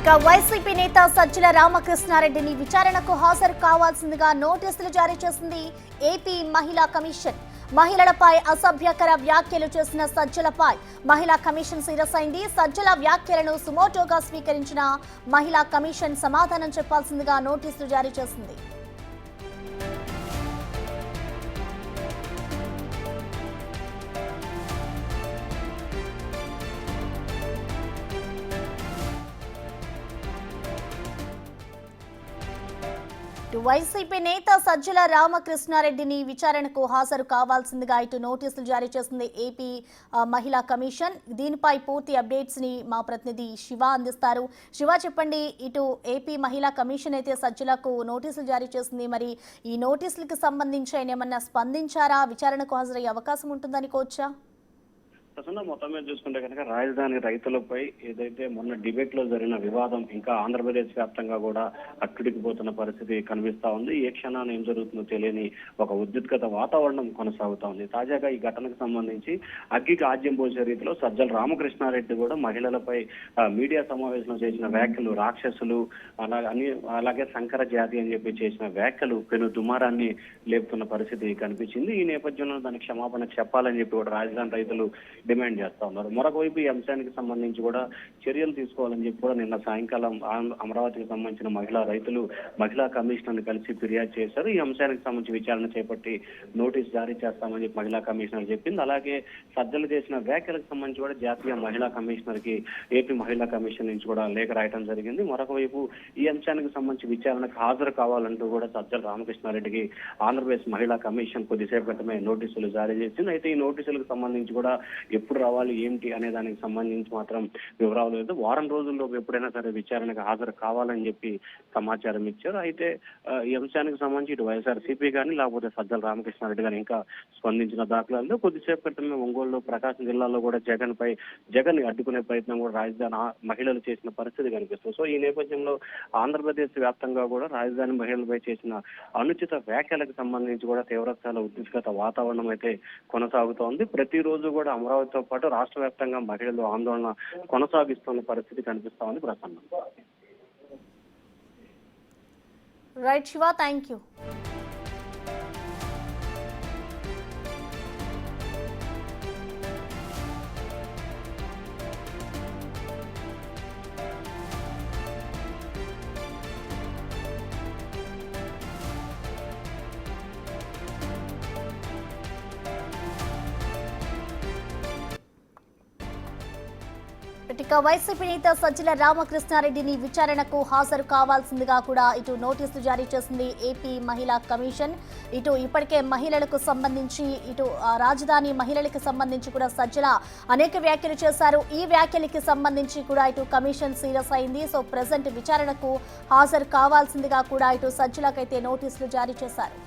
ఇక వైసీపీ నేత సజ్జల రామకృష్ణారెడ్డిని విచారణకు హాజరు కావాల్సిందిగా నోటీసులు జారీ చేసింది ఏపీ మహిళా కమిషన్. మహిళలపై అసభ్యకర వ్యాఖ్యలు చేసిన సజ్జలపై మహిళా కమిషన్ సీరియస్ అయింది. సజ్జల వ్యాఖ్యలను సుమోటోగా స్వీకరించిన మహిళా కమిషన్ సమాధానం చెప్పాల్సిందిగా నోటీసులు జారీ చేసింది. వైసీపీ నేత సజ్జల రామకృష్ణారెడ్డిని విచారణకు హాజరు కావాల్సిందిగా ఇటు నోటీసులు జారీ చేసింది ఏపీ మహిళా కమిషన్. దీనిపై పూర్తి అప్డేట్స్ ని మా ప్రతినిధి శివ అందిస్తారు. శివ, చెప్పండి, ఇటు ఏపీ మహిళా కమిషన్ అయితే సజ్జలకు నోటీసులు జారీ చేసింది. మరి ఈ నోటీసులకు సంబంధించి ఆయన ఏమన్నా స్పందించారా? విచారణకు హాజరయ్యే అవకాశం ఉంటుందనుకోవచ్చా? ప్రసన్న మొత్తం మీద చూసుకుంటే కనుక రాజధాని రైతులపై ఏదైతే మొన్న డిబేట్ లో జరిగిన వివాదం ఇంకా ఆంధ్రప్రదేశ్ వ్యాప్తంగా కూడా అట్టుడికిపోతున్న పరిస్థితి కనిపిస్తా ఉంది. ఏ క్షణాన్ని ఏం జరుగుతుందో తెలియని ఒక ఉద్రిక్తత వాతావరణం కొనసాగుతా ఉంది. తాజాగా ఈ ఘటనకు సంబంధించి అగ్గికి ఆజ్యం పోసే రీతిలో సజ్జల రామకృష్ణారెడ్డి కూడా మహిళలపై మీడియా సమావేశంలో చేసిన వ్యాఖ్యలు, రాక్షసులు అలాగే సంకర జాతి అని చెప్పి చేసిన వ్యాఖ్యలు పెను దుమారాన్ని లేపుతున్న పరిస్థితి కనిపించింది. ఈ నేపథ్యంలో దానికి క్షమాపణ చెప్పాలని చెప్పి కూడా రాజధాని రైతులు డిమాండ్ చేస్తా ఉన్నారు. మరొక వైపు ఈ అంశానికి సంబంధించి కూడా చర్యలు తీసుకోవాలని చెప్పి కూడా నిన్న సాయంకాలం అమరావతికి సంబంధించిన మహిళా రైతులు మహిళా కమిషనర్ కలిసి ఫిర్యాదు చేశారు. ఈ అంశానికి సంబంధించి విచారణ చేపట్టి నోటీస్ జారీ చేస్తామని చెప్పి మహిళా కమిషనర్ చెప్పింది. అలాగే సజ్జలు చేసిన వ్యాఖ్యలకు సంబంధించి కూడా జాతీయ మహిళా కమిషనర్ కి ఏపీ మహిళా కమిషన్ నుంచి కూడా లేఖ రాయడం జరిగింది. మరొక వైపు ఈ అంశానికి సంబంధించి విచారణకు హాజరు కావాలంటూ కూడా సజ్జల రామకృష్ణారెడ్డికి ఆంధ్రప్రదేశ్ మహిళా కమిషన్ కొద్దిసేపు క్రితమే నోటీసులు జారీ చేసింది. అయితే ఈ నోటీసులకు సంబంధించి కూడా ఎప్పుడు రావాలి ఏంటి అనే దానికి సంబంధించి మాత్రం వివరాలు లేదు. వారం రోజుల్లో ఎప్పుడైనా సరే విచారణకు హాజరు కావాలని చెప్పి సమాచారం ఇచ్చారు. అయితే ఈ అంశానికి సంబంధించి ఇటు వైఎస్ఆర్సీపీ కానీ లేకపోతే సజ్జల రామకృష్ణారెడ్డి కానీ ఇంకా స్పందించిన దాఖలాల్లో కొద్దిసేపు క్రితమే ఒంగోలు, ప్రకాశం జిల్లాలో కూడా జగన్ అడ్డుకునే ప్రయత్నం కూడా రాజధాని మహిళలు చేసిన పరిస్థితి కనిపిస్తుంది. సో ఈ నేపథ్యంలో ఆంధ్రప్రదేశ్ వ్యాప్తంగా కూడా రాజధాని మహిళలపై చేసిన అనుచిత వ్యాఖ్యలకు సంబంధించి కూడా తీవ్రస్థాయిలో ఉద్రిక్తత వాతావరణం అయితే కొనసాగుతోంది. ప్రతిరోజు కూడా అమరావతితో పాటు రాష్ట్ర వ్యాప్తంగా మహిళలు ఆందోళన కొనసాగిస్తున్న పరిస్థితి కనిపిస్తా ఉంది. Prasanna. Right Shiva, thank you. ఇక వైసీపీ నేత సజ్జల రామకృష్ణారెడ్డిని విచారణకు హాజరు కావాల్సిందిగా కూడా ఇటు నోటీసులు జారీ చేసింది ఏపీ మహిళా కమిషన్. ఇటు ఇప్పటికే మహిళలకు సంబంధించి ఇటు రాజధాని మహిళలకు సంబంధించి కూడా సజ్జల అనేక వ్యాఖ్యలు చేశారు. ఈ వ్యాఖ్యలకి సంబంధించి కూడా ఇటు కమిషన్ సీరియస్ అయింది. సో ప్రెజెంట్ విచారణకు హాజరు కావాల్సిందిగా కూడా ఇటు సజ్జలకైతే నోటీసులు జారీ చేశారు.